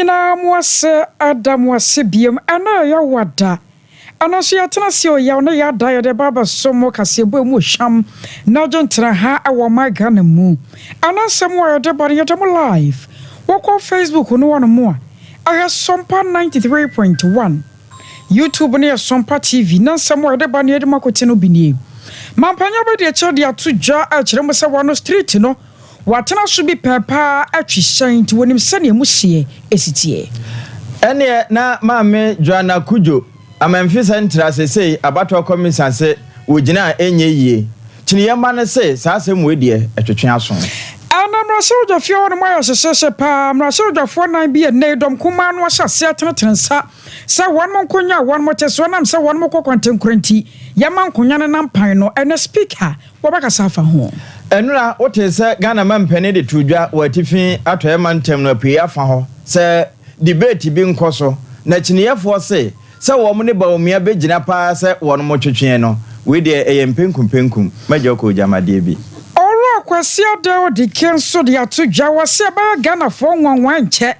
Nyina mwase Adam wase biem ana ya wada. Ana so yatena se o ya no ya da ya de baba somo kasebo mu hwam na jontra ha awo maga na mu. Ana sem wo ya de bari ya de live. Woko Facebook no wono mu a. Aha Sompa 93.1. YouTube ne Sompa TV na sem wo ya de bani ya de makote no binie. Mampanya ba de che de atudwa a kire mo se wono street no. Watena so bi pepa atwishan ti wonim sane muhye esitie ene na maame Joanna Kujo amamfi sentra sesei abato komisanse wogina enye yie kiniyamba ne se saasem wedie etwetwe aso ana mrase odafio no moya sesese pa mrase odafo nan bi ne dom kuma no hyase atenetrensa se won monkonya won moteso nam se won mokokwantenkranti yaman konya ne nampan no ene speaker wobakasa afa ho enura wote se Ghana mampene de tudwa watifi atoye mantem no pii afa ho se debate bi nkoso na kiniyefo se wo mo ne ba omia begina pa se won mo twetwe no we de eyempenkum maja ko jamade bi oro akwasi ade odi kenso de atudwa wase ba Ghana fo nwanwan nche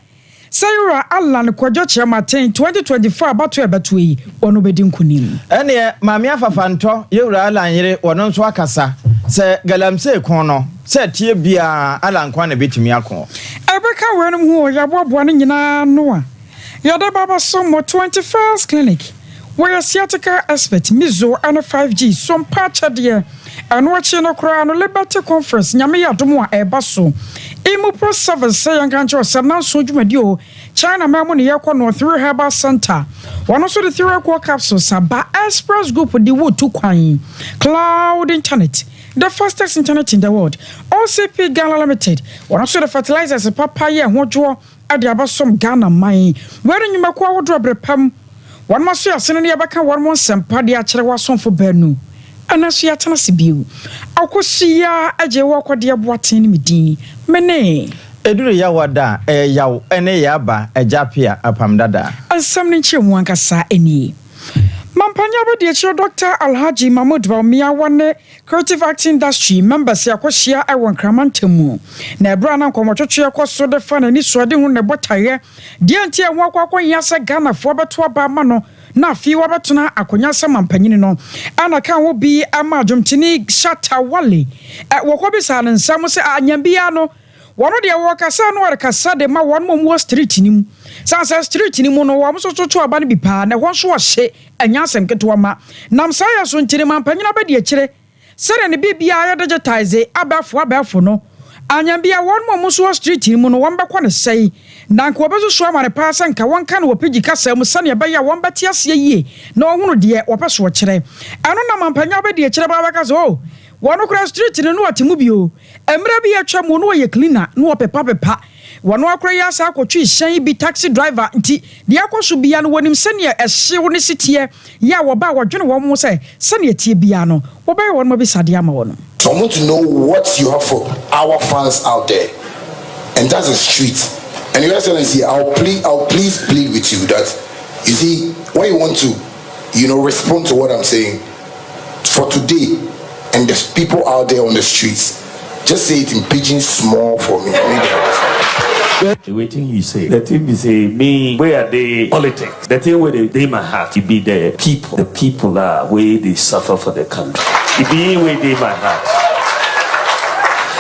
sayura Alan kwadwo chematen 2024 abato ebeto yi ono bedi nkunim ene maame afafanto yewura Alan yire wono nso akasa se galamse kono se tie bia Alan kwa na betimi akon ebeka wenum hu ya bobo ne nyina no a ya da baba Sompa 21st clinic where sciatica expert mizo and 5G Sompa chade anu achi no kra no liberty conference nyame ya domo a eba so imu pro 7 say yankancho sana so dwumadi o China mamu ne yakọ no 3 herbal center one so the 3 core capsules Saba express group di wo tu kwan cloud internet the fastest internet in the world OCP Ghana Limited one so the fertilizers papa ye hodwo ade abasom Ghana man where nyuma kwa wodro brepam one maso asene ne yabaka one mon sempa de akere wasonfo banu anaso yatana sibiu akosia aje wo kwade aboaten ne medin mene eduru ya wada yaw ene yaba ejapia apamdada ansam ne nchemu ankasa eni Mampanya bedi echi Dr. Alhaji Mahmoud Baumia wane creative acting industry members yakohia ewo nkramantemu na ebra na nkomotwetwe yakoso de fa na ni suade hu ne botaye de anti enwo akwakwa yasa Ghana fo beto aba ma no na afi wabetona akonya se mampanyini no ana kan wo bi ama adwomtini shata wale wokọ bisa ne nsam se anyambia no wono de wo kasa no wore kasa de ma won mo street nim sansa street nim no wo so to aba ne bi pa na ho so hye anya asem keto ma nam sa ya so ntire mampanyina ba de akire sere ne bibia ya digitize abafo no anyambia won mo so street nim no won bekọ ne sei na nko obezo so amane pa sanka won ka no opigi kasa mu sane ba ya won beti ase yie na ohunu de opeso wo kire eno na mampanyina ba de akire ba baka so wono kura street ne no atemu bio emra bi atwa mu no ye cleaner no pepa wono akura ya sa akotwe hyan bi taxi driver nti de akoso bia no wonim sane ehyew ne sitie ya wo ba wodwene wo mo se sane tie bia no wo ba wono ma bi sade ama wono. So I want to know what you have for our fans out there, and that's the street. And Your Excellency, I'll please plead with you that, you see, when you want to, respond to what I'm saying, for today, and there's people out there on the streets, just say it in pidgin small for me. The waiting you say, the thing you say, me, where are they politics? The thing where they my heart, it be the people are where they suffer for the country. It be where they my heart.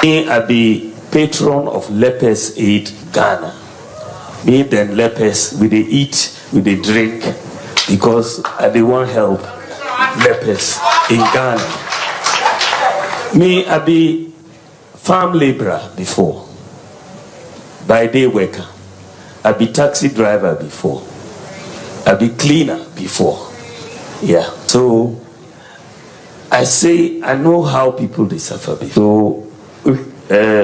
Me, I be patron of Lepers Aid Ghana. Me then lepers, we they eat, we they drink, because they want help lepers in Ghana. Me, I be farm laborer before, by day worker. I be taxi driver before. I be cleaner before. Yeah. So I say I know how people they suffer before. So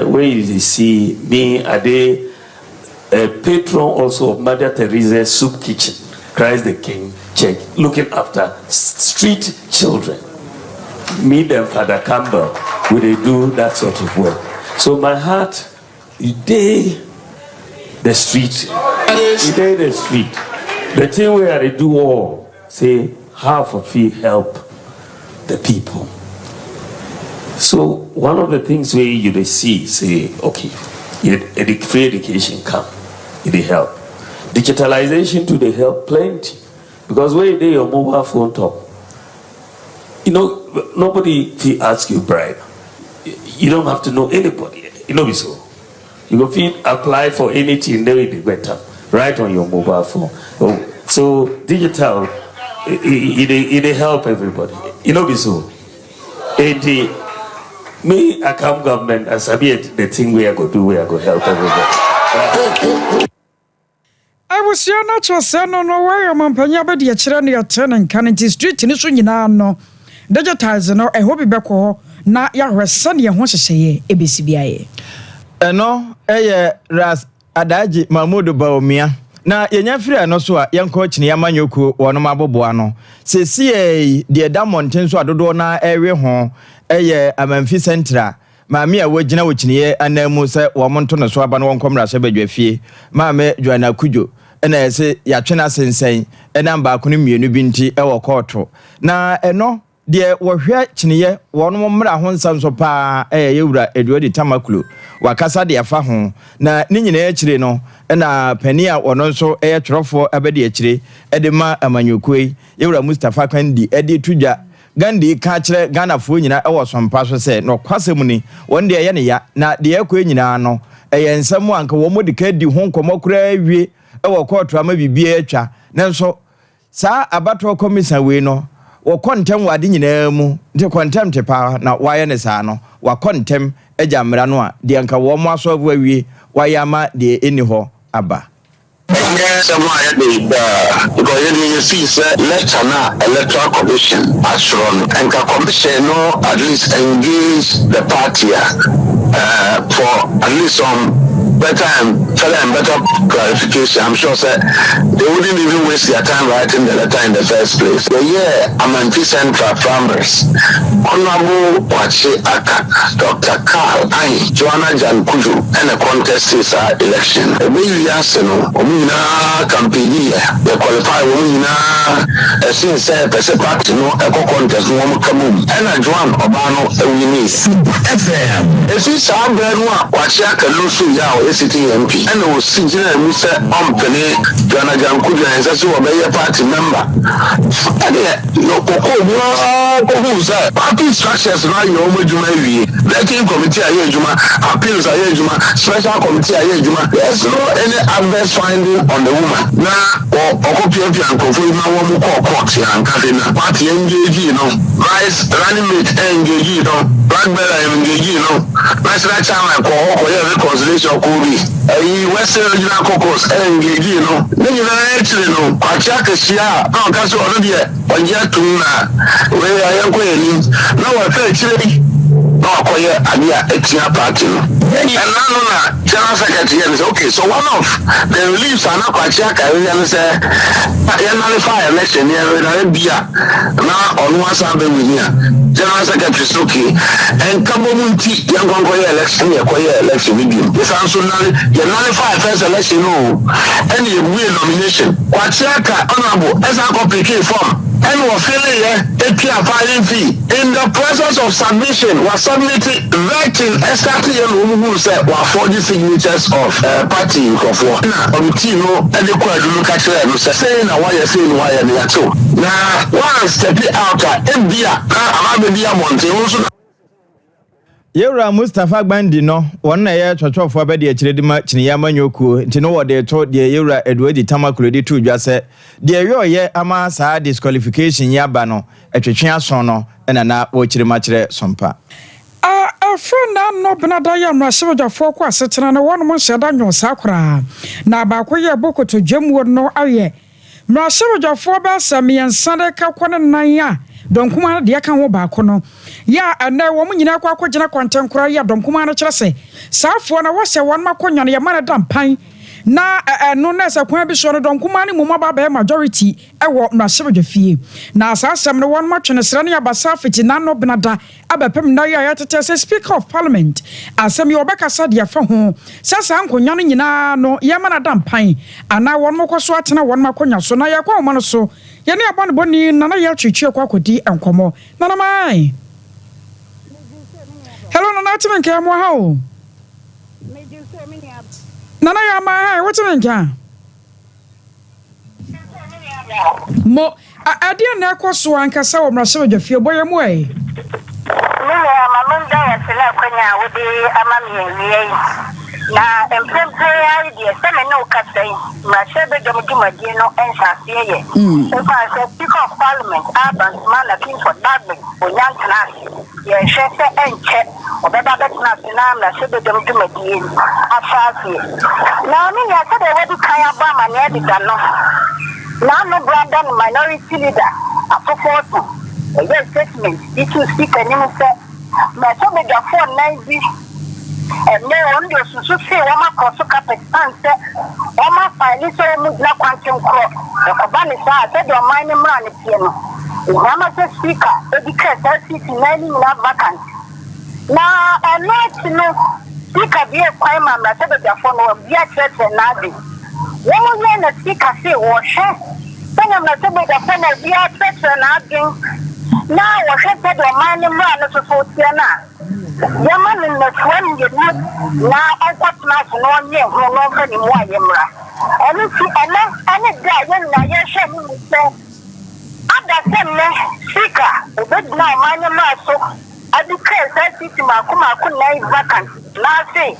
when you see me, I be a patron also of Mother Teresa's Soup Kitchen, Christ the King Church, looking after street children. Me and Father Campbell, we they do that sort of work. So my heart, they the street, the street. The thing where they do all, say half of it help the people. So one of the things where you they see, say, okay, free education come, it help. Digitalization to the help plenty. Because when they your mobile phone top, you know, nobody will ask you bribe. You don't have to know anybody. You know so. You go feel apply for anything, they will be better. Right on your mobile phone. So digital, it help everybody. You know so. Me, I come government as I be the thing we are going to do, we are going to help everybody. I was your natural son on no way among Panyaba, the Chirani turn and Canity Street in the no. Digitize no, I hope you back home. Na ya resani ya hwose seye ebesibiaye eno ras adaji Mahmoud Baomia na yenya firi ano so a yenko chine yamanyoku wono maboboa no sesi de damonten so adodo na ewe ho amanfi central maami a wogina wochine anamu se wo monto no so aba no wonkomra se badwafie maame Joana Kujo ena yese ya twena sensen ena mba ko no mienu binti ewo koto na eno de wohwe chineye wono mmra ho nsam so pa yewura eduodi tamakulu wakasa de afa ho na ni nyina akire no na pani a wono nso twerofo abedi akire edema amanyokoi yewura Mustafa Kandi edi tudwa Gandi ka kire Ganafo nyina Sompa so se no kwasem ni won de ne ya na de akwa nyina no nsam anka wo modika di ho nkomokura awie koto ama bibie atwa nanso saa abato komisa we no wo kontem wade nyina mu nte kontem te pa na waye ne saa no wa kontem agya mra no a de anka wo mo aso avu awie waye ama de eni ho aba because you see electoral commission has run and the commission no at least engage the party for at least some better and better clarification. I'm sure sir, they wouldn't even waste their time writing the letter in the first place. The year Amanfi Central Farmers, Honorable Wachi Aka, Dr. Carl Ai, Joanna Jan Kuju, and a contest is election. We asked campaign they qualify since say party no eco contest no come and a Joan Obano we FM. If you saw Benua, Wachi Aka Lusu Yao ACT MP and was sitting and Mr. Ompany, Joanna Jan Kuju and that's what a party member. And party structures now you almost do maybe letting committee appeals special committee there's no any adverse finding on the woman. Now Okopiopi and Kofu now one more court and Kafina party engage vice running mate engage black bella engage nice right time I call reconciliation Kobe Western Regional Caucus engage then you actually Pachaka Shia no caso already on Yatuna where I am going now I feel actually no acquire a party. And now, General Secretary is okay. So one of the reliefs are not quite check. I say, nullify election here with a beer. Now on one side with here. General Secretary is okay. And Kabomunti, young election, election with you. This also nullify first election, no. Any weird nomination. Quachaka, honorable, as a complicated form. And we're feeling a filing fee. In the process of submission, we're submitting writing exactly who said we're 40 signatures of party in Kofor. Now, on the team, and the quite look at them saying why you're saying why you're too. Now, one step out at India, I'm going to be a Monte also. Yewra Mustafa Gbandi no wonna ye twotwofo abedi akiredi ma kiniyama nyoku ntino wode to de Yewra Eduodi Tamakulu de tu dwase de yoye ama saa disqualification yaba no etwetwe ason no ena na wo kirima kire Sompa friend no benada ya mrasebjafo kwa setena na wonu mo sheda nyosa kora na ba ko ye bokoto dwamwo no aye mrasebjafo ba samiyansa de ka kwana nan ya donkuma de ka ho ba ko no ya ana wo nyina kwa akogina kwanten kora ya donkuma no kire se saafo na wo se won makonwa no ya mara dampan na no na se kwa bi so no donkuma ne mumma ba majority ewo mrasebjafie na asasem no won matwene sere ne abasa fiti na no benada abapem na ya tete se speaker of parliament asem ye obekasa de afa ho sasa ankonwa no nyina no ya mara dampan ana won mokoso atena won makonya so na ya kwa mo no so ye ne abon boni na na ya twetwe kwa kodi enkomo na na mai hello na na timen ke mo ha o Nana ya ma hai what you mean? Mo adia na ekoso ankasa wo mrahye odwafie boye mu ai. Mama ndaya sila kwenya wodi amamie na empempe ya di eseme no kasai mrahye bedwamdwumadi no ensase ye. So Speaker of Parliament Urban Man looking for Dublin onyantana ye hwese enche obeba betna sina mrahye bedwamdwumadi afase na me ya sede wodi kan aba ma ne edida no na no brother minority leader afofoto a statement it will speak and you say my son made a phone 90 and then on the so say one cross carpet and say one file so mudna quantum crop the Kobani said your mining man piano Mama speaker educate that city 90 vacant now and not to know speaker be a crime and I said the phone will be a church and nothing one year the speaker say wash then I'm not able to phone will be a church and nothing. Now, what said your man and run as a Sotiana? Your man in the 20 now I got not no year, no longer in Wayamra. And if you and a guy, when I shall say, other than Sika, a bit now, my master, I declare that city Makuma could name vacant. Now say,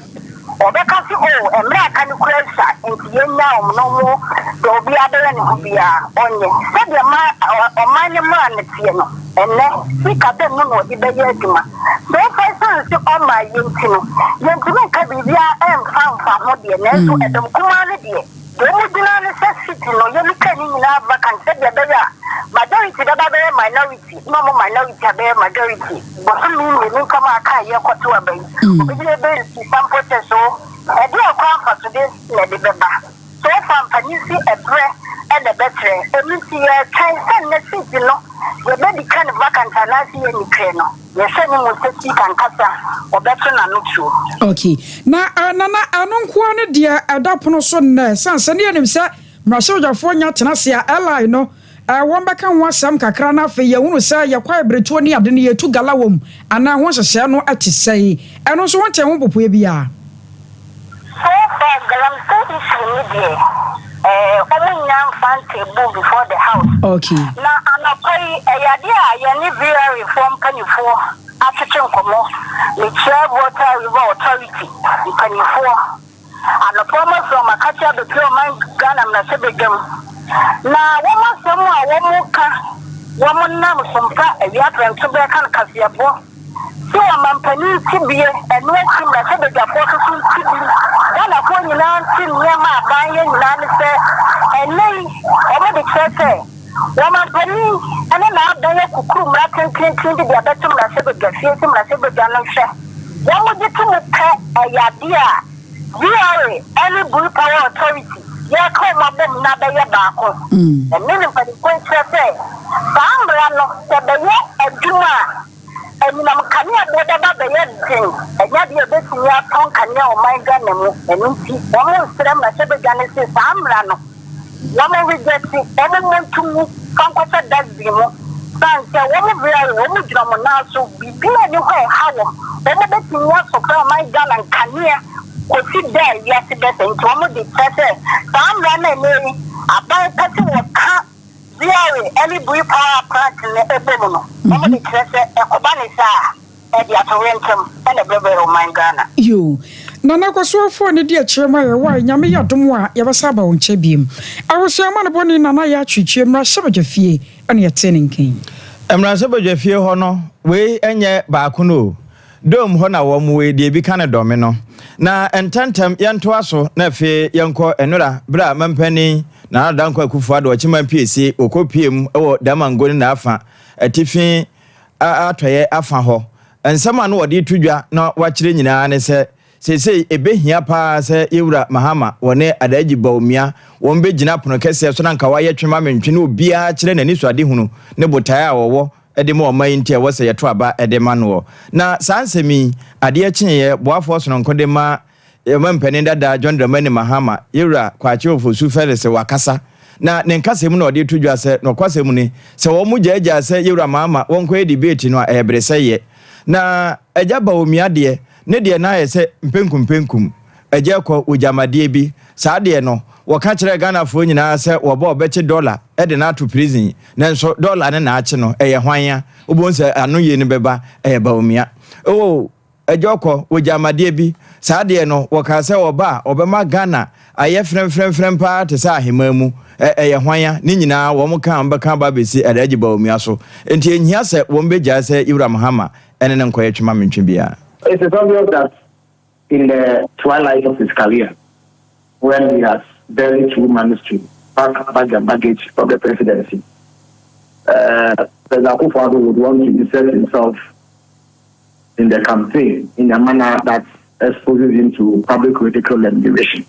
or because you go and American Cresa into you now, no more, there will be other than who be on you. Said your man or my man, the piano. And then we got them no the Bayadima. So if I say on my Yentino, Yentino can be there and found for Modian and the Kumani. The original necessity, no, you can in our vacant, said the Baya. Majority, the Baba minority, no more minority, a majority. But some mean we don't come out, you got to a base. We did a base, some protest, so I do a conference today, let the Baba. So from Panisi, a breath and a better, and we see a kind of necessity, no. The baby kind of vacant and I see any crano. You're sending with speak and casa or better than not true. Okay. Now, Nana, I don't want dear Adapono son, son, sending him, sir. Marsoja for Yatanasia, ally, no. I want back and want some cacrana for you, say, you're quite Bretoni of the near to Galawum, and I want to say no at to say, and also want to whoop we be are. So far, Galam said it's only young fan table before the house. Okay. Now, I'm a pay a idea, you need very reform can you for African Como, the chair water river authority, you can you for. And a promise from a catcher the pure mind gun and a sebegum. Now, one more woman now Sompa, a yatra and Tobacco Cassiabo. So I'm penny tibia and no him that said the forces tibia. Then I call you now, see Yama buying Lannister and lay over the church. Woman penny and then I'll die a cuckoo, Latin clean the better I said the fear him, I said the Jan share. What would you do with a yadia? We are any blue power authority. Yeah, call my them not by your back. And then for the point to say, Bambrano, the a Juma. And I'm coming up with about the thing. And yet you're betting your tongue can know my gun and you see almost them as a Genesis Amrano. Woman rejects it, everyone to me, conquer that demo. Sans a woman very drama now, so be being how every betting was for my gun and Kania. Or sit there, yes, better into one of the presses. Some running about cutting what can't. Any brief power plant in the Ebony. Nobody says a Cobanisa at the Atorentum and a brother of mine Ghana. You Nana was so for the dear chairman, why Yamia Dumwa, Yavasaba on Chebim. I was a man born in Nanaya Chichi, Mrasabaja Fee, and your turning king. And Mrasabaja Fee Hono, way and yet Bakuno. Dome Hona Womwe, the Bicana Domino. Na ententem yantoaso na fe yanko enura bra mampanyi na danko akufado wachiman PSC okopiem ewo damangoni na afa atifi atoye afa ho ensama no wode tudwa na wachire nyina ne se ebehia pa se yewura mahama wone adaji baumia won begina pono kese so na nka waye twema mentwe ne obia kire nani so ade hunu ne botae awowo edemo omayinti wose yeto aba edema no na sansemi ade akyeye boafo so nkodema mpani dada John Dramani Mahama yewura kwache ofosu felese wakasa na ne nkasem na ode tudwa se no kwasem ni se wo mu jaja se yewura Mahama wonko debate no ebrese na ejaba omiade ne de na ye se mpenkum agya kwa ujamadie bi saa de no wɔka kyerɛ Ghana fo nyinaa sɛ wɔbɔ ɔbɛkye dollar ɛde na to prison nanso dollar ne na akye no ɛyɛ hwanya wobon sɛ ano yie ne bɛba ɛyɛ baomia ejoko wojamade bi saa de no wɔka sɛ wɔba ɔbɛma Ghana ayɛ frɛmfrɛmfrɛm pa te sɛ ahema mu ɛyɛ hwanya ne nyinaa wɔn kan bɛka ba besi ɛdaji baomia so enti ehia sɛ wɔn begya sɛ Ibrahim Hama ɛne ne nkɔyɛ twema mentwe bia. It is obvious that in the twilight of his career, when he has very true managed to pack the baggage of the presidency, President Akufo-Addo would want to insert himself in the campaign in a manner that exposes him to public critical admiration.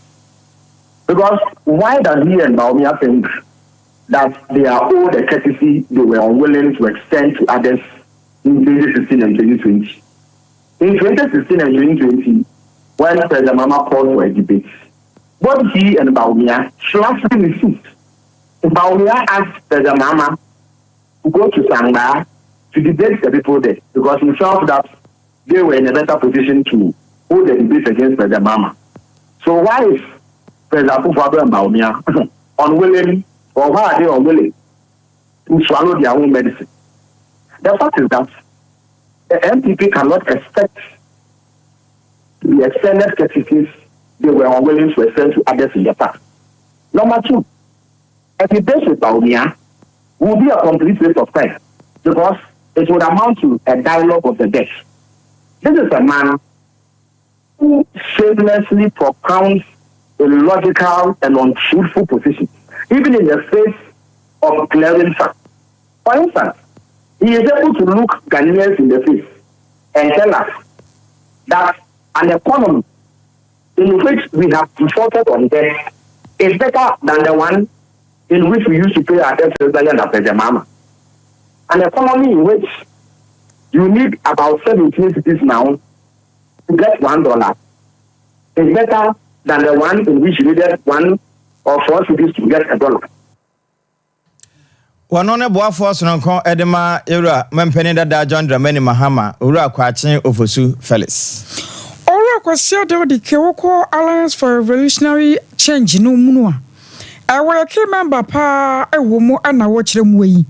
Because why does he and Bawumia think that they are owed a courtesy they were unwilling to extend to others in 2016 and 2020? In 2016 and 2020, when President Mama called for a debate, both he and Bawumia slashed in his suit. Bawumia asked President Mama to go to Sangba to debate the people there because he felt that they were in a better position to hold the debate against President Mama. So why is President Akufo-Addo and Bawumia unwilling, or why are they unwilling to swallow their own medicine? The fact is that the MPP cannot expect the extended courtesies they were unwilling to extend to others in the past. Number two, a debate with Bawumia will be a complete waste of time because it would amount to a dialogue of the dead. This is a man who shamelessly propounds illogical and untruthful positions, even in the face of glaring facts. For instance, he is able to look Ghanaians in the face and tell us that an economy in which we have defaulted on debt is better than the one in which we used to pay our debt under President Mama. An economy in which you need about 17 cities now to get $1 is better than the one in which you needed 1 or 4 cities to get $1. Wanone boafo sononko edema ewura mempeni dada John Dramani Mahama owura kwachen ofosu Felix. Owura kwasia de odi kewoko Alliance for Revolutionary Change no munu a ewe ke member pa ewo mu ana wo kire mu yi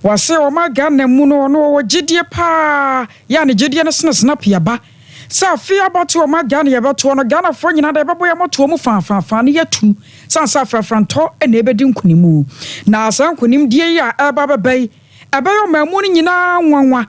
wase o ma Ghana mu no wo gidie pa ya ne gidie no snap ya ba sa fi abato o ma Ghana ya bato no Ghana fo nyina da bebo ya moto mu fa ne yatu sansa frafranto ene ebedi nkunimu na asan kunim die ya eba bebai ebayo mamu ni nyina nwanwa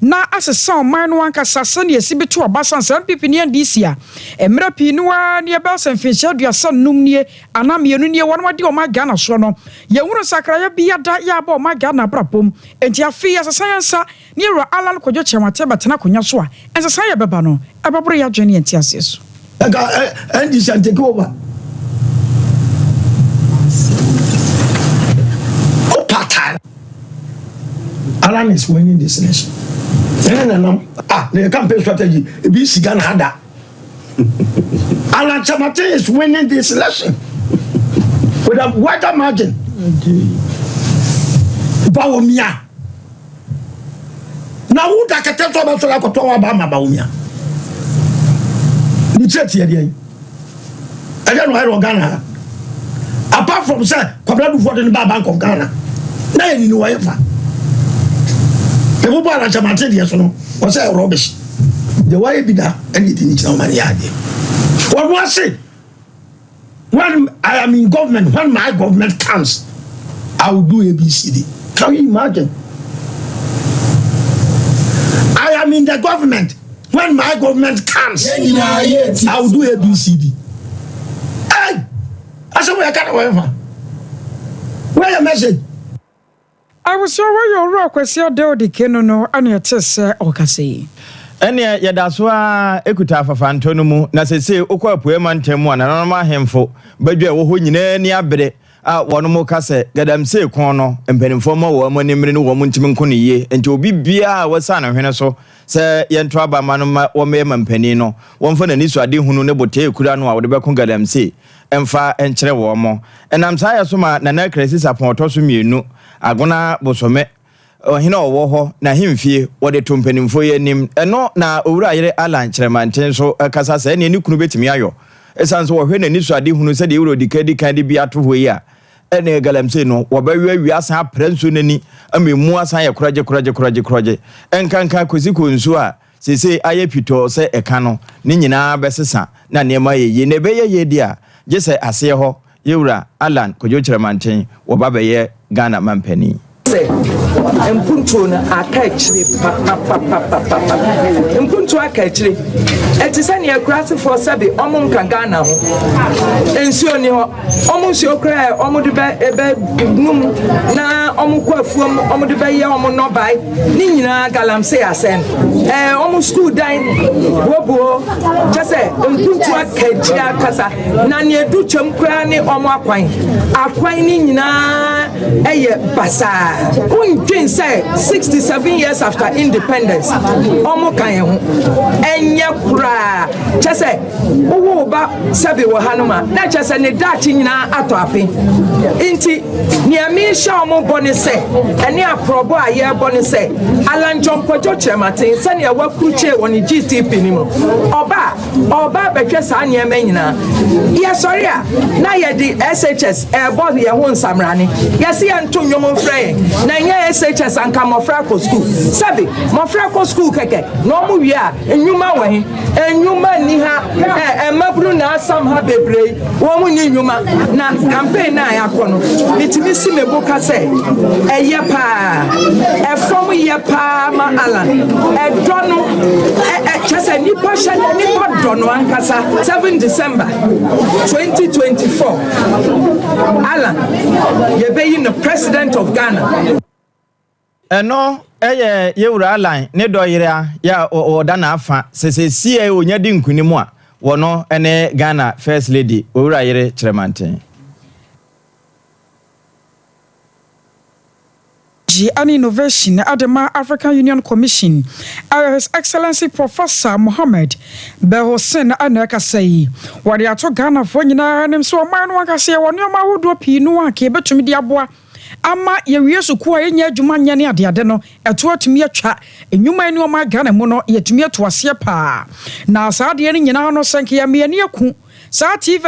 na asesa oman no anka sase ne esibetu obasan san pipini andisi a emra pinuwa ne eba san fincha duasa num nie anamienu nie wonwa de o ma Ghana so no ye wuro sakraya bia da ya ba o ma Ghana brapom enti afi asesa yansa ne ro alal kojo chemate betena konya so a ensesa ya beba no ebabro ya dwene enti aseso andisi anteke over Alan is winning this election. The campaign strategy be Sigan Hada. Alan Chamate is winning this election with a wider margin. Bawumia. Now who da kete so ba so la koto wa ba ma Bawumia. Ni cheti e dey. I don't know Ghana. Apart from say Kwabla for the Bank of Ghana. Na you know why fa. The people are Chamate dey so no. Was say rubbish. The way be that anything is no money ade. What was it? When I am in government, when my government comes, I will do ABCD. Can you imagine? I am in the government. When my government comes, I will do ABCD. Hey! I said, where can I where your message? I was sure where your rock was your deody kenono and your test, Okasi. Ene yada so a ekuta afafanto no mu na sese okwa apue mantemu ana normal hemfo badwa wo ho nyina ni abere a wono mu kase gadamse kon no empanimfo ma wo amanimre no wo mu ntimi nko ne ye enti obi bia wasa na hwene so se yento abama no ma wo mema mpani no wonfa na nisu ade hunu ne bote ekura no a wo de bekon gadamse emfa enkyere wo mo enam sa ya so ma na na kresi sapon to so mienu agona bosome ohina owo ho na himfie wode to mpanimfo ye nim eno na owura yere Alan Kyeremante so kasa se ne kunu betimi ayo esan so wohwe n'ani so ade hunu sɛ de euro dikadi kan de bi ato hɔ yi a ɛne galamsey no wɔbɛwe awi asan apranso n'ani amemu asan yɛ koraje ɛnkanka kosi konsu a sese ayɛ pitɔ sɛ ɛka no ne nyinaa bɛsesa na nneɛma yɛ yi ne bɛyɛ yɛ di a gye sɛ aseɛ hɔ yɛwura Alan Kojo Kyerɛmanten wɔba bɛyɛ Ghana mampani mpuntu na akachire mpuntu akachire eti sani akurase for sabe omo nka Ghana ho ensuo ni ho omo nsuo kra omo de ebe num na omo kwafuom omo de ye omo no bai ni nyina galamsey asen omo school dan wobo jese mpuntu akachire akasa na ne edu twam kra ni omo akwan ni nyina eye basa Unjin say 67 years after independence, Omo Kayehu, Enya Kura, Chase, Uwu ba Sabi Wahanuma, not just a Nedati na Atoapi. Inti, Niami Shamu Bonise, and Nia Probo a year Bonise, Alan John Kojo Kyerɛmanten, Sanya Wakuche on the GTP Nimo. Oba Bekesanya Menina. Yes, sorry, na ye the SHS, airborne your own Samrani. Yes, he and two young friend. Na nye SHS anka mofrako school sabi mofrako school keke no mu wi a enwuma wahin enwuma ni ha emabru na asam ha bebre wo mu ni enwuma na campaign na yakono bitimi si mebuka se eye pa efom ye pa ma Alan edono chese nipa shane nipa dono ankasa 7 December 2024 Alan ye be the president of Ghana. Eno yewura Alan ne doyere ya oda na afa sese onya di nkunimu a wono ene Ghana first lady owura yere Kyerɛmanten and Innovation Adama African Union Commission His Excellency Professor Mohammed Belhossein Aneka say what they are to Ghana for nyina nim so man waka say won yoma wodo pi no aka betumi di aboa ama ye wie suku a enya adwuma nya ne ade no eto atumi atwa enwuma ni oma Ghana mu no yetumi ato ase pa na saa de ne nyina no senke ya me ne aku saa TV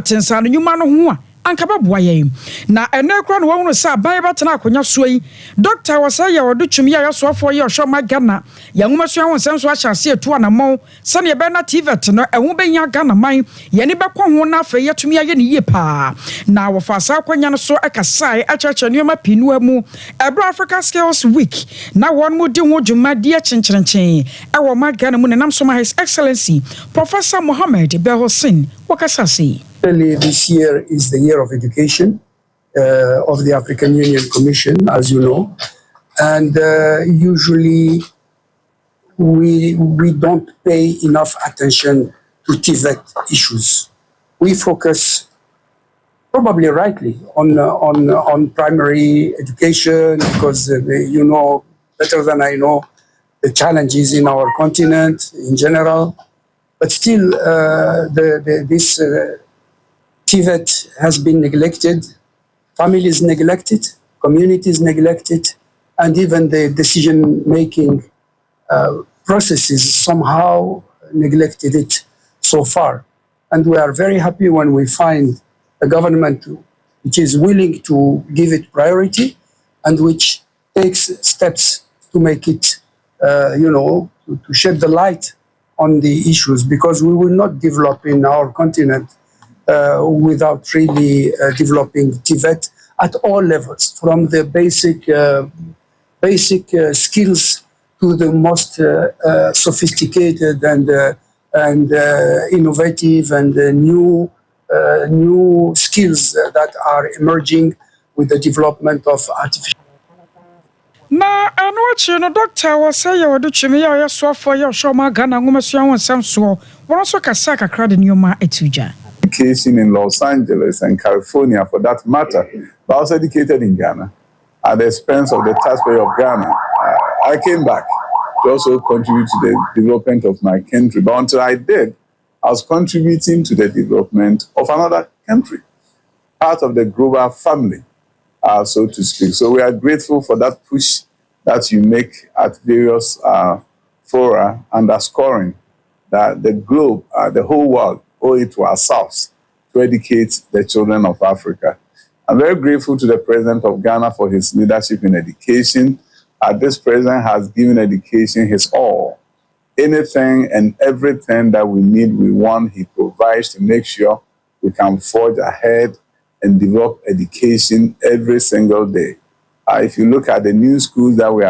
tensa no nwuma no ho a ankaba boaye na ene kra no wonu sa ban betena akonya so yi doctor wasa ya wodo twumi ya yosofo ye ohwo ma Ghana ya nwuma so ahon senso ahyase etu anamon sane ye be na TV no ehu be nya Ghana man ye ne bekọ ho na afa ye twumi ye ne ye pa na wo fa sa akonya no so ekasai acheche nuoma pinu amu Ebra Africa Skills Week na won mu di ho dwuma di chencherenchen ewo ma Ghana mu ne nam so ma His Excellency Professor Mohammed Belhossein wakasasi. This year is the year of education of the African Union Commission, as you know, and usually we don't pay enough attention to TVET issues. We focus, probably rightly, on primary education because you know better than I know the challenges in our continent in general, but still this TVET has been neglected, families neglected, communities neglected, and even the decision-making processes somehow neglected it so far. And we are very happy when we find a government which is willing to give it priority and which takes steps to make it, to shed the light on the issues, because we will not develop in our continent without really developing TVET at all levels, from the basic skills to the most sophisticated and innovative and new skills that are emerging with the development of artificial. Na anochi no doctor was say you do chimi ya so for your show ma Ghana ngumasu won sam so won so kasa kakra de nyoma etuja. Education in Los Angeles and California, for that matter, but I was educated in Ghana at the expense of the taxpayer of Ghana. I came back to also contribute to the development of my country, but until I did, I was contributing to the development of another country, part of the global family, so to speak. So we are grateful for that push that you make at various fora, underscoring that the globe, the whole world, owe it to ourselves to educate the children of Africa. I'm very grateful to the President of Ghana for his leadership in education. This President has given education his all. Anything and everything that we need, we want, he provides to make sure we can forge ahead and develop education every single day. If you look at the new schools that we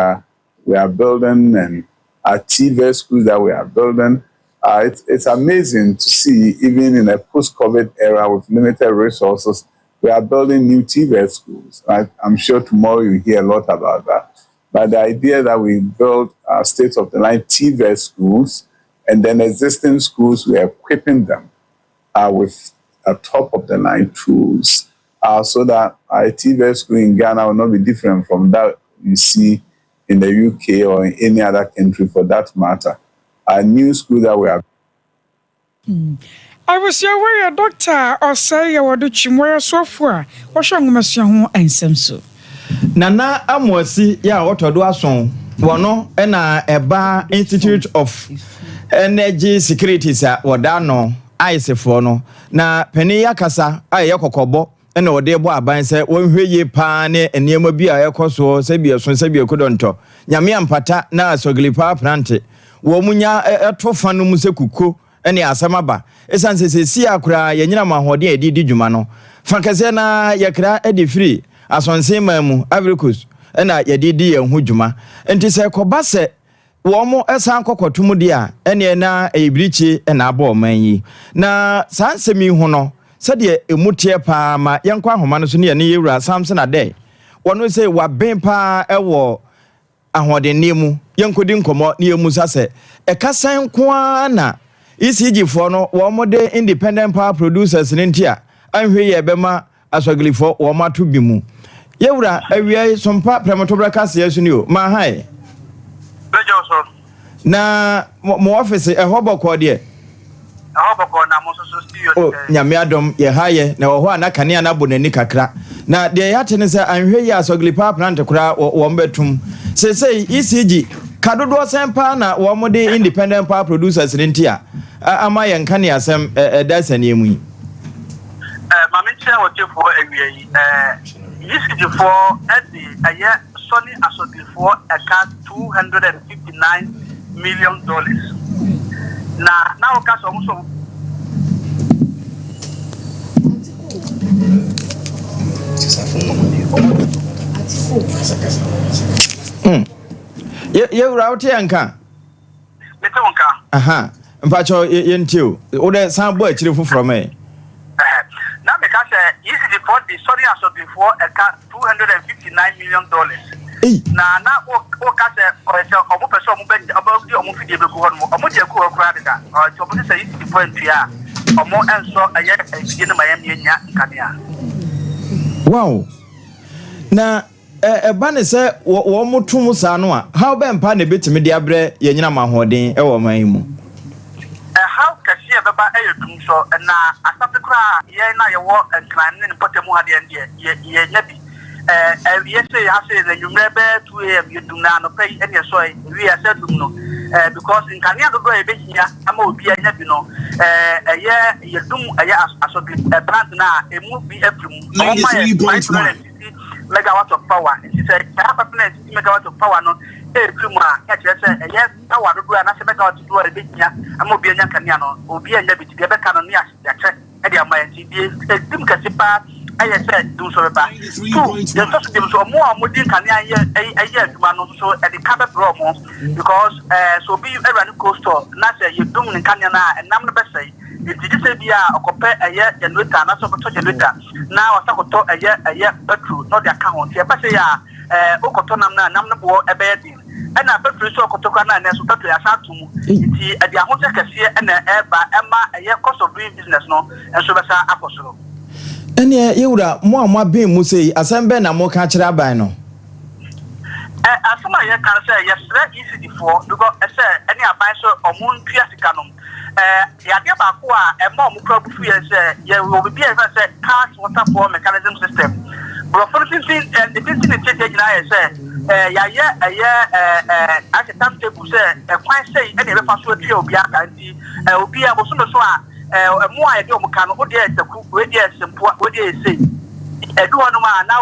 are building and our TVET schools that we are building, it's amazing to see, even in a post-COVID era with limited resources, we are building new TVET schools. I'm sure tomorrow you hear a lot about that. But the idea that we build state-of-the-line TVET schools, and then existing schools, we are equipping them with top-of-the-line tools, so that our TVET school in Ghana will not be different from that you see in the UK or in any other country for that matter. A new school that we are. I was your way, doctor, or say you were the chimware software, or showing Monsieur and Semso. Nana Amwasi, ya otodo ason. Wono na Eba Institute of Energy Security sa wadano aisefo no na pani yakasa aye kokobo na ode bo aban se wonhweye pa ne eniema bi a yekoso se bi eson se bi ekodonto nyame ampata na asoglipa plante wo munya etofa no mu se kuko ene asamaba esanse se si akura yenyina mahode edidi dwuma no fankase na yakra edi free asonse mamu Africus na yedidi ye hu dwuma enti se koba se womo esan kokotum dia ene na ebrichi na aba man yi na sansemi hu no se de emutie pa ma yenkwa ahoma no so ne ye yewura Samson ade wono se waben pa ewo ahoden mu yenkodi nkomo ne yemu sase ekasan kwa na ECG for no womo de independent power producers nintia anhwe ye bema asoglifo womo atu bi mu yewura awia Sompa premotobra kase yesu ni o ma hai na mo office ehoboko de ehoboko na mo so studio nyame adom ye haye na wo ho anaka ne anabonani kakra na de yate ne se anhwe ya asoglipa plant kura wo mbetum sesei ECG kadodo sempa na wo mo de independent power producers nintia ama yenka ne asem dasani emu yi mama ntia wotefo awia yi ECG for edi aye Sony asoglifo eka $259 million. Na okaso muso ye route yanka metonka aha mpacho yentio o de sambo akire foforo me na me ka say easy for the Sony asoglifo eka $259 million. Na o ka se o se o mo person mo be o mo fidie be ko ho mo je ko kura de da o mo se yi point ya o mo enso aye fidie na mayam nya nkania. Wow. Na ba ne se wo mo tum sa no a how be mpa na betimi de abre ye nyina mahoden e wo man mu. How kasi e beba e yedum so na asate kura ye na ye wo nkran ne potemu hade ende ye nyabi yes I say you never 2 AM you do na no pay any so we are said no because in Kenya go e be hia ama obi anya bi no ye dum asobi brand na emu bi afrim 93.1 megawatt of power it is a 90 megawatt of power no afrim a kire say power do na se megawatt do e be hia ama obi anya Kenya no obi anya bi ti be ka no ne ya che e de ama ti bi dim kasipa I said, do so about 2. There's also so more modern can I no so at the cabin promo because so be every coastal, not say you doom in Canyana and number best say. If you just say, yeah, or compare a year and with an answer to later. Now I talk a year, but true, not the account. Yeah, but say, Okotonam, number a bedding. And I bet you so Kotokana and so to Asatu. At the Amontaka and the air by Emma a year cost of doing business no and so as apostle. Ene yewura mo amabin mu sei asembe na mo ka kire aban no asema ye kan say yes easy for because say any aban so omun tua sika no ya de ba ko a e mo mu probu fu ye say ye will be even say cast water for mechanism system but for the thing the thing it take na ye say ya as a time table say e kwan say e be fa so tua obi aka nti obi a bo so a mo a yɛde ɔmo ka no wode ɛsɛku wode ɛsɛmpoa wode ɛsɛ ɛdu hɔ no ma na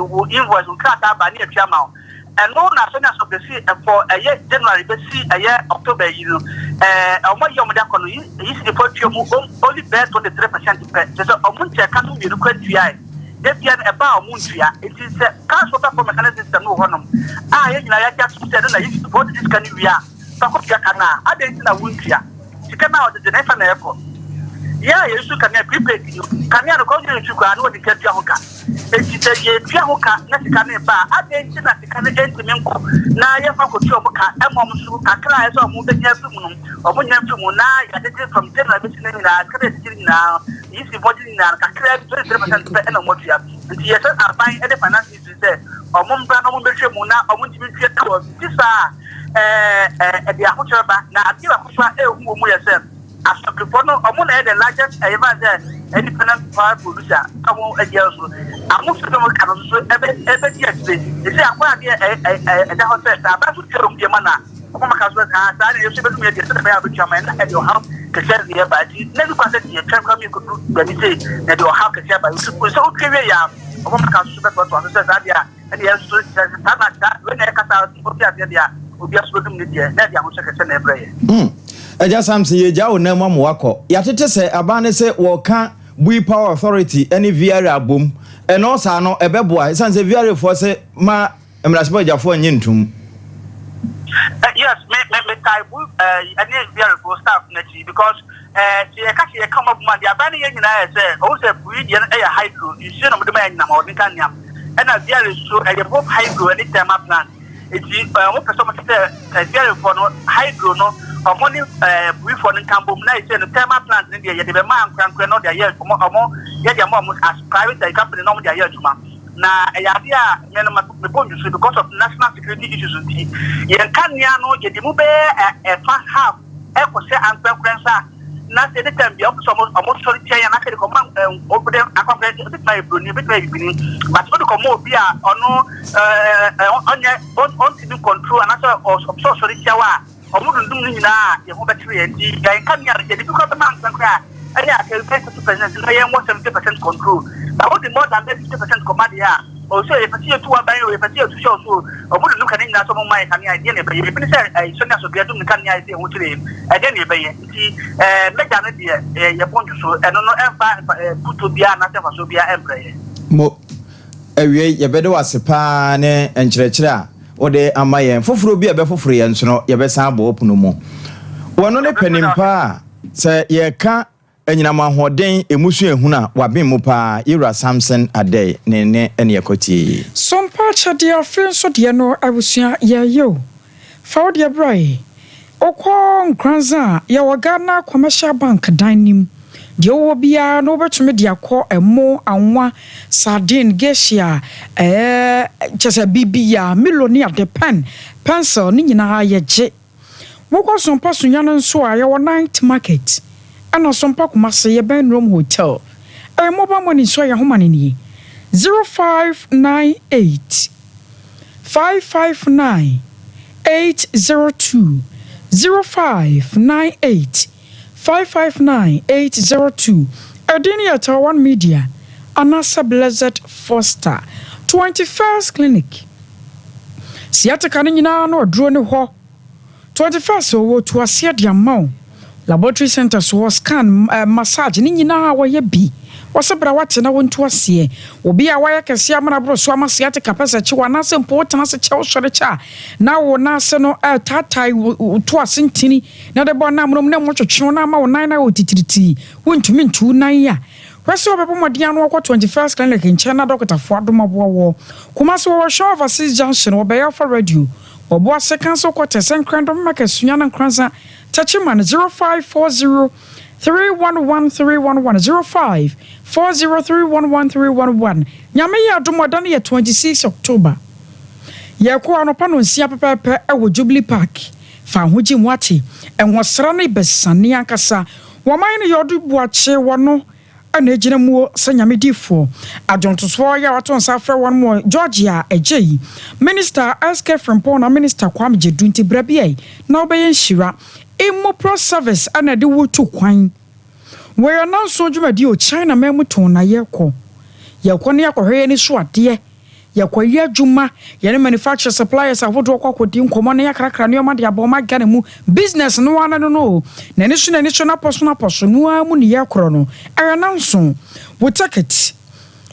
wo invoice nkrata ba ne atua ma wo ɛno na so na so bɛsi for ɛyɛ January bɛsi ɛyɛ October yi no ɔmo yɛ ɔmo de akɔ no yi si de for tua mu only bet 23% pɛ sɛ ɔmo nkyɛ ka no mmienu kwa tua Debian eba omuntia it is a council mechanism system no honum yɛ nyina yɛ just said na you support this can we are so ko ya kana adenti na wuntia sika na ɔde na ɛfa na ɛkɔ ya yesu kan na prepaid kan ya no ko nyi ntu kwa na ɔde ka tua ho ka eti sɛ yɛ tua ho ka na sika na ba adenti na sika na entimi nko na yɛ fa ko tua ho ka ɛmɔ mo so kakra yɛ sɛ ɔmo bɛnya fi mu no ɔmo nya fi mu na yɛ de from January bɛsi na nyina credit nyina isi body na kakra 23% pe na motua nti yesa aban e de finance is say omumba no mbehwe mu na omuntimi twa to tisa de ahokyere ba na ade akoswa ehu mu yesa asopifo no omu na the largest even say independent power producer amu agya so amu so no ka no so ebe di explain isi akwa ade da hotel ta ba so twere mu na omu ka so ka sa na yesu betu me de se be abetua man na e de how kese ne ba ti na bi kwase ti twa kwa mi ko do bani say na de how kese ba so twe ya omu ka so be to so sa dia and yes so ta na ta we na ka sa obi ade dia obi aso dum ne dia na dia ho kese na ebre Eja Samson ye ja wo na mu amwakọ ya tete se aba ne se wo ka Bui Power Authority any VR abom eno sa no ebeboa sanse VR for se ma emrasebo jafo nyintum yes me type any VR for staff nechi because she come up man dia ba ne nyina say o se bui dia na hydro you see no dem na ma odin kan niam and VR so both hydro any thermal plant it o person say VR for no hydro no money brief on Campbell na say the thermal plant in there the man crank no there omo ye dia mo as private company no there here tuma na ya dia me no me bonju so because of national security issues ye kan nia no ye di mu be half e ko se ankwekwensa na say the time be so omo sorry tia na ke ko man obede akwakwe bit my broni bit my bini but so ko mo bi a ono on to control and so sorry tia wa omudundum ni nyina ye ho betire enti gan kan ya de bi ko be man kra ani aka 50% na ye mo 70% control na what the more than 50% command ya o so e fati etu aban o e fati etu show so omudundum kan nyina so mo mai kan ya de ne be ye bi say so na so biadum kan ya de ho tire e de ne be ye enti meja ne de ye ponju so eno no emfa puto bia na se fa so bia embre ye mo ewie ye bede wasepa ne enkyerɛkyerɛ a ode amayen foforo bi ebe foforo ye nso no ye be san bo opuno mu wono ne panimpa se ye ka anyinam ahoden emusu ehuna waben mu pa Yura Samson Adey ne ekoti Sompa chade afin so de no abusua ye yo fa de brai okọ nkranza ye wagana commercial bank danim de wo bia no betumi de akọ emo anwa sardine gesia chese bibia melonia de pencil ni nyina ye je wokọ Sompa sunya no nso a ye wo night market ana Sompa kumase ye ben room hotel mobile money so ye homane ni 0598 559 802 0598 559-802 Edini at One Media Anasa Blessed Foster 21st Clinic Siata Kanina no drone ho 21st wo to asia dia maw laboratory center so scan massage ni nyina wa ye bi wasabra wate na wonto asie obi a waya kese amana bro so amasiate kapasa chi wana se mpo se che osore cha na wo na se no tatai to asentini na de bo na mnom na motwetwe na ma wo nan na otitiriti wontumi ntu nan ya wese obebo modia no kwa 21st clinic in China doctor fo adomabo wo kuma se wo show overseas junction wo be for radio obo second so quarter senkrandom market sunya na kranza tachiman 0540 311 311 nyame ya domoda na 26 October ye ko anopa no nsia pepepe e wo Jubilee Park fa hoji mwati enwosra na besane ankasa woman ne yodu buache wono ana ejina mu se nyame difo adwontoso ya wato nsa fra won mo Georgia ejei minister SK Frimpong na minister Kwame Jedunti brabie na obeyen shira Immo Pro Service ana de wotu kwan where now so dwumadi o China memuton na yekọ ne yakọhwe ni so ade yakọye adwuma ye ne manufacture suppliers ahodo kwakodi nkomo ne yakrakra ne omade aboma gane mu business no wana no na ni so na poso no amu ne yakoro no now so wo ticket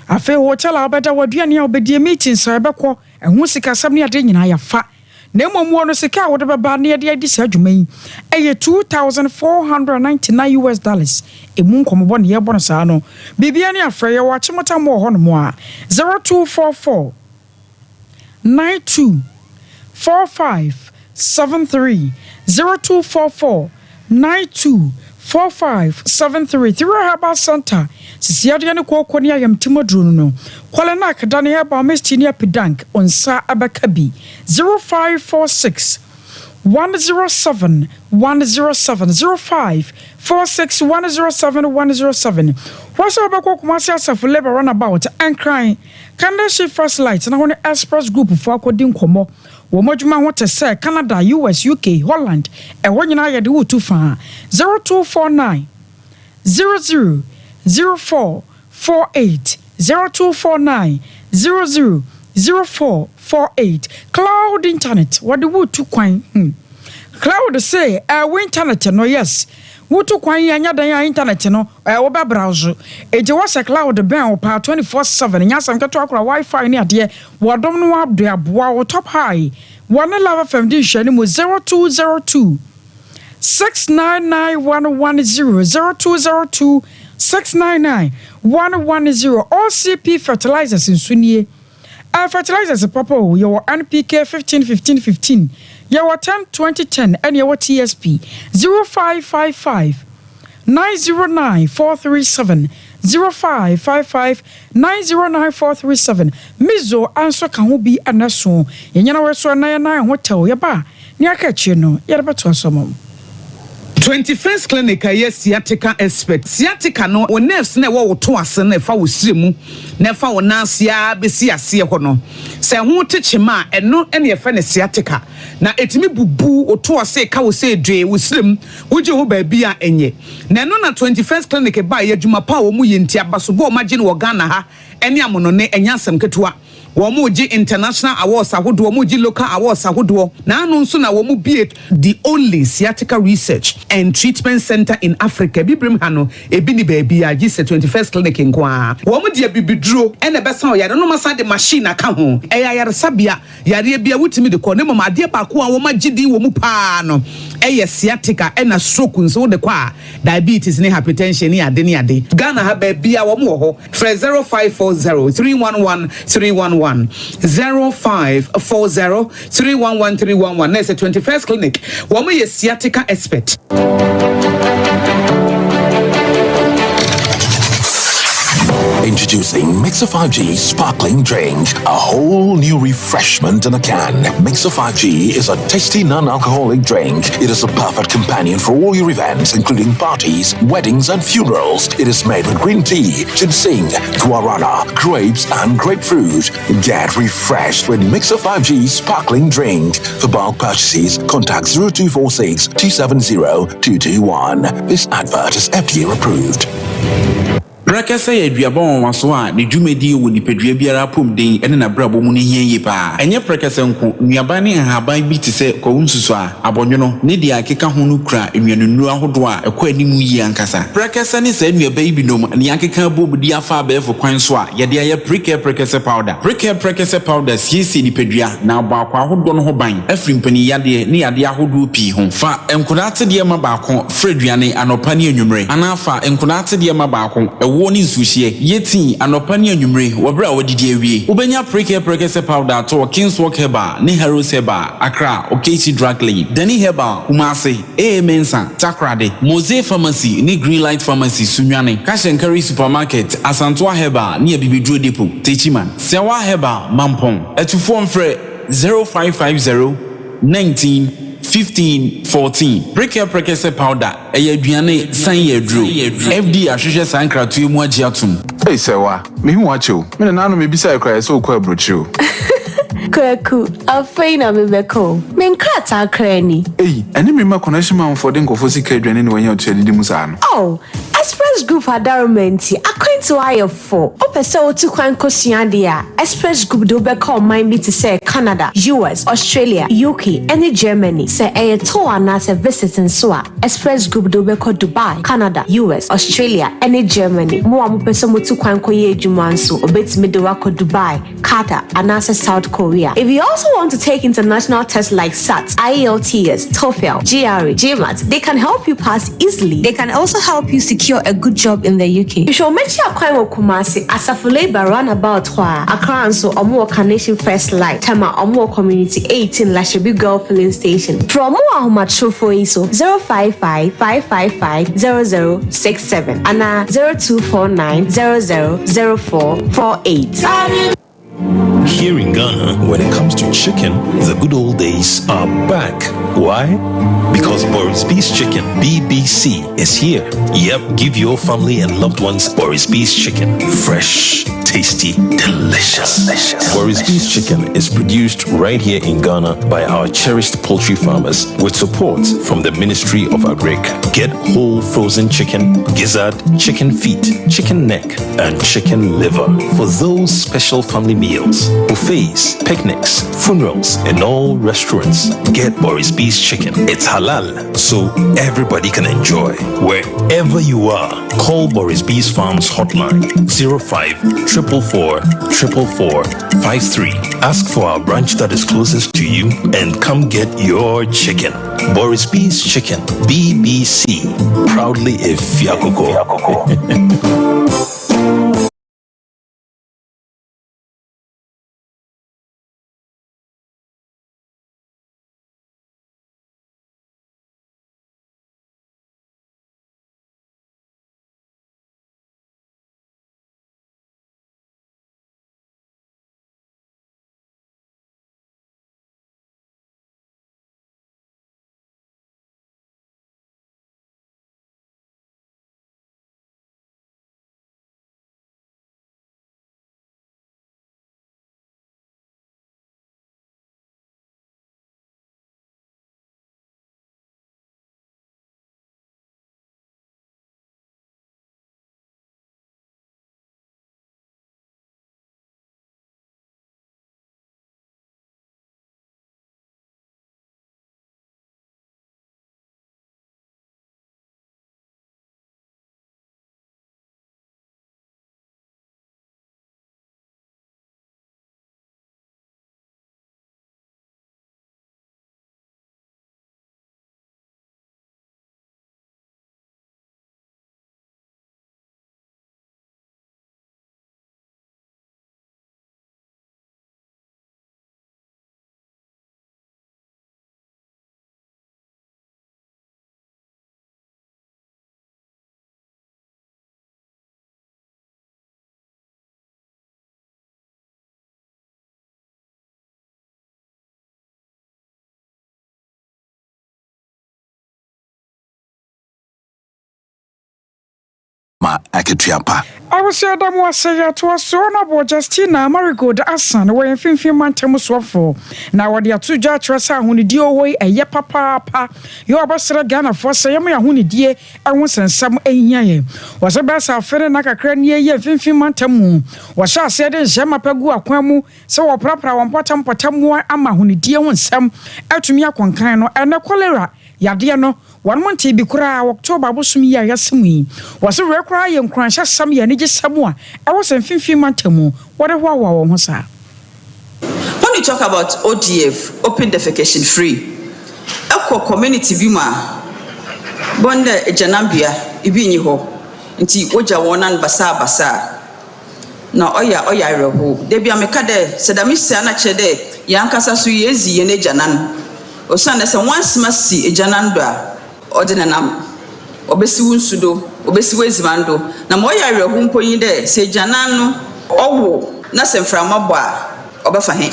afi hotel abeda waduane a obedie meeting sa ebekọ ehun sika sam ne ade nyina yafa na momuo no sika wo de baba ne ade adi sa adwuma yi eye $2,499 emu nkomobo ne yebo no saa no bibia ne afre ye wa chimota mo ho no mo a 0244 924573 0244 924573 through Herbal Center sisiade ne kokko ne ayamtimodru no kwale na akada ne Herbal Mestinia Pidank onsa abakabi 0546 107 0546 107 what's up about Kumasi Asafo labor runabout and crying can they see first light na one express group for akodi nkomo wo modwuma ho te say Canada US UK Holland e wonyina ye de wo tu fa 0249 000448 0249 000448 cloud internet what the wo tu kwan cloud say internet no yes wotu kwan yanya dan ya internet no wo be browse eje wasa cloud ben pa 24/7 nyasam keto akora wifi ne ade wodom no abdo aboa wo top high one love fm di hwani mu 0202 699 0202 699 OCP fertilizers insunie fertilizers papa your NPK 15 Yawa 10-20-10 and yawa TSP 0555 909 437 0555 909 437 Mizo answer kan ho bi anaso yenyana weso na hotel yaba ni akachi no yerebeto asomom 21st clinic aye sciatica expert sciatica no o nerves na wo to ase na fa wo siremu na fa wo nansia besi ase ho no se ho techima eno ene ye fa ne sciatica na etimi bubu o to ase ka wo se dwe wo sirem wo je ho ba bia enye na eno na 21st clinic ba ye adwuma pa wo mu yenti abaso bo magine wo Ghana ha ene amono ne enyasem ketua Womuji international awards ahodo womuji local awards ahodo na anu nso na womu be the only sciatica research and treatment center in Africa bibrim hano ebi ni baby agi se 21st clinic nkwa womu de bibidro ene besa o yare no masa de machine aka ho yare sabia yare bia wutimi de ko ne mama de ba ko a wo magidi womu pa no sciatica ena stroke nso de kwa diabetes ne hypertension ne ade Ghana ha baby a womu ho 0540 311 311 0540 311 311 That's a 21st clinic. Woman is sciatica expert. Introducing Mixer 5G Sparkling Drink, a whole new refreshment in a can. Mixer 5G is a tasty non-alcoholic drink. It is a perfect companion for all your events, including parties, weddings, and funerals. It is made with green tea, ginseng, guarana, grapes, and grapefruit. Get refreshed with Mixer 5G Sparkling Drink. For bulk purchases, contact 0246 270 221. This advert is FDA approved. Brakasa ye duabon waso a ne dwumedi wo nipadua biara pomden ene na brabo mu ne hienye pa enye brakasa nko nuaba ne haban bi te se kwunsusu a abonwono ne dia akeka ho no kura enwanunu ahodo a ekwa animu yi ankasa brakasa ne sa nuaba yi binom ne akeka bobudi afa abefo kwan so a ye de aye brakasa powder siesi nipadua na baako ahodo no ho ban afiri mpani yade ne yade ahodo pi ho fa enkodate de ma baako freduane anopa ne anwumre anafa enkodate de ma baako woni nsuhie yeti anopa ne anwumre wobra wodidi awie ubenya prekese powder to Kingswalk Herbal ne Heroes Herbal Accra Okechi Drug Lane Dani Herbal Kumase Mensa Takrade Mose Pharmacy ne Greenlight Pharmacy Sunwane Cash and Carry Supermarket Asantwa Herbal ne Bibidro Depot Techiman Sewa Herbal Mampong etufo mfre 0550 19 15-14 prekese powder aduane san yedro FD ahwehwe sankratu mu agi atum Hey sewa me hu acho me na no me bisa ekra so kwa brochu Kwaku afeina me beko me nkrata krani eni me ma connection man for den kofo sika aduane ne wanya otu adidi musa no Oh Express Group adarumenti akwantu ayefo opese otu kwan kosua dia Express Group do be call mind me to say Canada, US, Australia, UK and Germany say a tour and as a visiting so Express Group do be call Dubai, Canada, US, Australia and Germany mo am pese mo tu kwan koye adwuma nso obetimi de wako Dubai, Qatar and as South Korea. If you also want to take international tests like SAT, IELTS, TOEFL, GRE, GMAT, they can help you pass easily. They can also help you secure a good job in the UK. You should mention a crime of Kumasi as a labor runabout where Accra and so Omo Carnation First Light, Tama Omo Community 18 Lashabi Girl Filling Station. From Omo Ahumad for ISO 055-555-0067 and 0249-000448. Here in Ghana, when it comes to chicken, the good old days are back. Why? Because Boris Beef's Chicken, BBC, is here. Yep, give your family and loved ones Boris Beef's Chicken. Fresh, tasty, delicious. Boris Beef's Chicken is produced right here in Ghana by our cherished poultry farmers with support from the Ministry of Agric. Get whole frozen chicken, gizzard, chicken feet, chicken neck, and chicken liver for those special family meals, buffets, picnics, funerals, and all restaurants. Get Boris Beef's Chicken. It's halal, so everybody can enjoy. Wherever you are, call Boris Beef's Farms hotline 05-444-444-53. Ask for our branch that is closest to you and come get your chicken. Boris Beef's Chicken, BBC, proudly a Fiakoko. I was here, Adam was say to us, so about Justina, Marigold, Asan, where in Finfin Mantemus. Now, what the two judges are when the deal away a ye papa, you are Bassara Ghana for Sayama, Huni dear, I was and some a year. Was a bass of Fenaka Crania, ye Finfin Mantamu. Was I said in Jamapagu, Aquamu, so a proper one potam potamu, Ama Huni dear one some, Altumia Concano, and a cholera, Yadiano. 1 month be kura October bosumi ya yasumi was a rekra yam kransha sam ya nije samua I was in 15 months what a wow ho sa. When you talk about ODF, open defecation free, equal community bima bonde ejanambia ibinyi ho nti oja wonan basa na oya reho de bia meka de sedamisi ana chede yankasa so yezi ye ne janan osane se once masi ejanan do a ordinanam obesi wunsudo obesi wezimando na moya reho mpoyin de se janan no owo na se mframabo a obefa he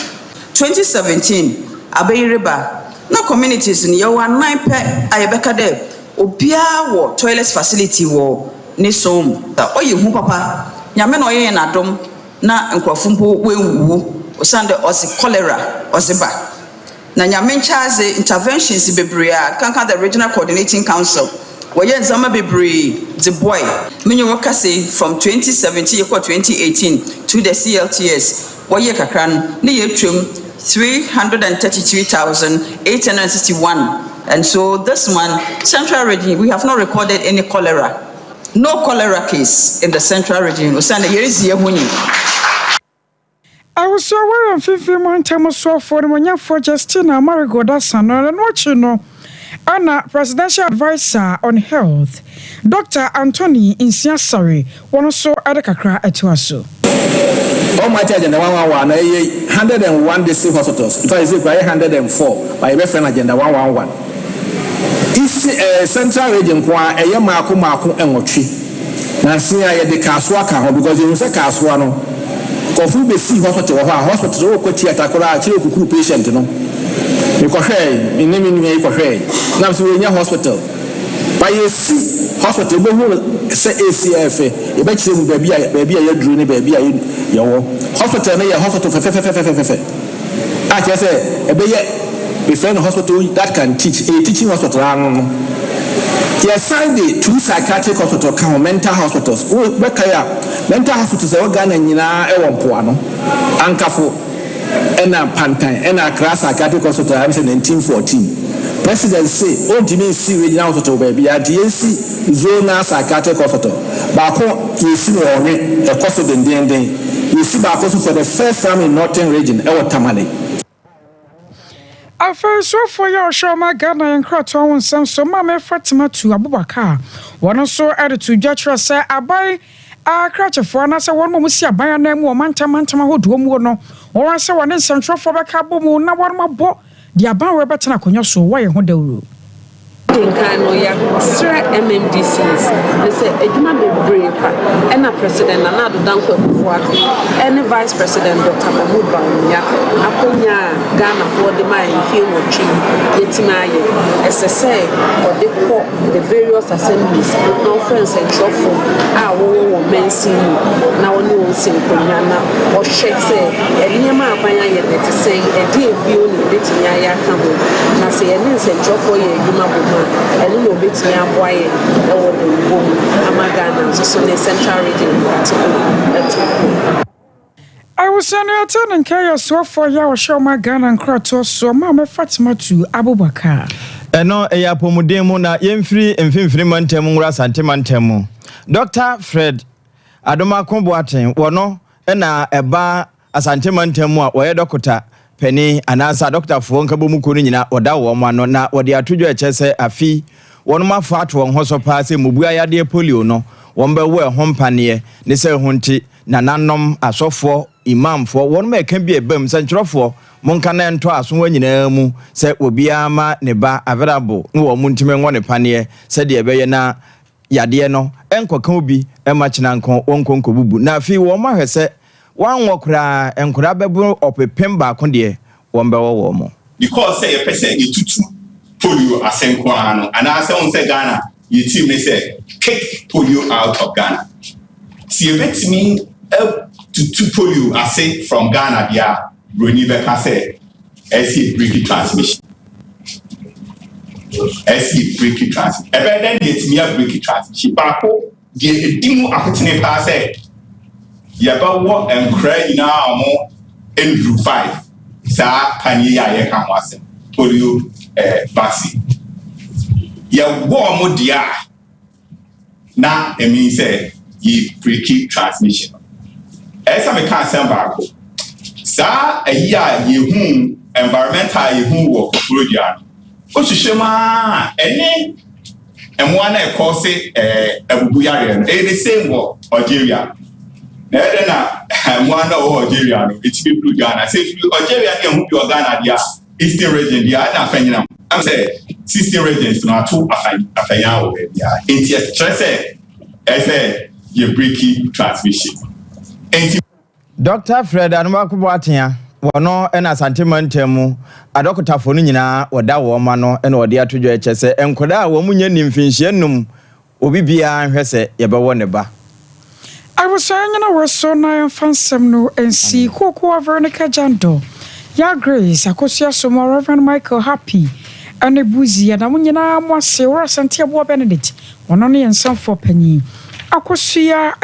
2017 abayireba na communities ni yawa 9 pe ayebeka de obia wo toilet facility wo ni som ta oyi hu papa nyame na oye na dom na nkrofumpo wenwu osande osi cholera osiba na nyame nchaze interventions bebrea kanka the regional coordinating council wɔyɛ nzama bebree the boy menye wɔka say from 2017 to 2018 to the CLTS wɔyɛ kakra no ne yɛtwam 333,861 and so this one central region we have not recorded any cholera. No cholera case in the central region. I was so aware of 15 months so for the Monya for Justina Marigoda Sana and watching no. Anna, Presidential Advisor on Health, Dr. Anthony Insiasari, one also at the Kakra Etuaso. All my agenda 101 district hospitals. If I say 104 by reference agenda 111. This central region kwa eye mako enwotwe. Na se aye de kaswa ka ho because you say kaswa no. Kofu be see hospital ho hospital ko theater kora kire kuku patient no. You ko hwe inemi ko hwe. Na so we nya hospital. By you see hospital be hu say ACF e be kire mu baabi a yaduru ne baabi a yewo. Hospital na ye hospital fe. A kire say e be ye we find a hospital that can teach a teaching hospital. Yes, Sunday, 2 psychiatric hospitals, mental hospitals. Oh, mental hospitals are Ghana Nina Ewan Ankafo, and a Pantan, and a class psychiatric hospital in 1914. President say, oh, Jimmy C. Regional Hospital, baby, at DNC, Zona Psychiatric Hospital. Bako, you see, a cost of the day. You see, Bako for the first time in Northern Region, Ewa Tamale. I feel so for your show, my Ghana and Kraton, some so Mamma Fatima to Abubakar. One also added to Judge say, I buy a cratcher for an answer one moment, see a buy a name or manta who do no, or answer one in central for a cabo, no one more bought the Aban Rebetana Conyoso, why you do. Tinkano ya sra MMDCs they say eduma bebree pa and a president na do danko akufuato and vice president Dr. Mahmoud Bawumia akonya Ghana for the my fie wotwe yetima ye SSA or the various assemblies no friends and trofo a wo mensin na woni won sinkonya na o hwe say enema abanya ye net say edi ebio ni betimi aya ka ho na say eni sentrofo ye eduma bo and you bit me up why or the home Amagana, so the central region. I was sending a turn and carry a sword for your show, my gun and Kratos, so Mamma Fatima to Abubakar. And no, a yapomudemo na yemfree and finfree mantemu santimantemu. Dr. Fred Adoma Komboaten, wano, ena eba asantimantemu, where doctor. Penny anasa Dr. Fuonka Bumukuni na oda womano na wadi atujo echese afi wonuma fatu wonhoso pase mubua ya de polio no wombe we hompanie ne se hunti na nanom asofo imamfo wonuma ekan bi ebam santrofo monka na ento aso wanyina mu se obi ama ne ba available no wo muntime ngo ne panie se de ebeye na yade no enkoka obi emachina nko wonkonko bubu na afi wo ma hwese one wakura enkura bebu opepemba konde wombe wo mo because say a person you tutu polio asenko ano and I say on say Ghana you team me say kick polio out of Ghana see you bet me to polio I say from Ghana dia Roni Beka say SC breaking transmission SC breaking transmission e be then get me a breaking transmission bako die edimu akotene pa say yaba wo enkra ina amo Andrew 5 sa panye ya ye kan wase polio vaccine ya wo mo dia na e mean say ye breaking transmission esa me kan say baako sa ayi ye hu environmental ye hu wo kofrodia o hihema ene emo na e cause abubu yare no e the same wo Algeria na mwana o Algeria no it be blue Ghana say Algeria dey hu your Ghana dia eastern region dia na afanyina am say 16 regions no ato afanya o dia enti stress say you breaking transmission enti Dr. Fred Adoma wono ena santimantemu adokotafo no nyina woda wo ma no ena wode atodwo echese enkoda wo munye nimfinhyienum obi bia hwese yebewo ne ba I was saying in a so na fansem no and see Koko Veronica Jando. Ya Grace, Akosia Somo Reverend Michael Happy, ane buzi na munyina mo ase wora sante abo Benedict ono ne nsanfo panyi akosua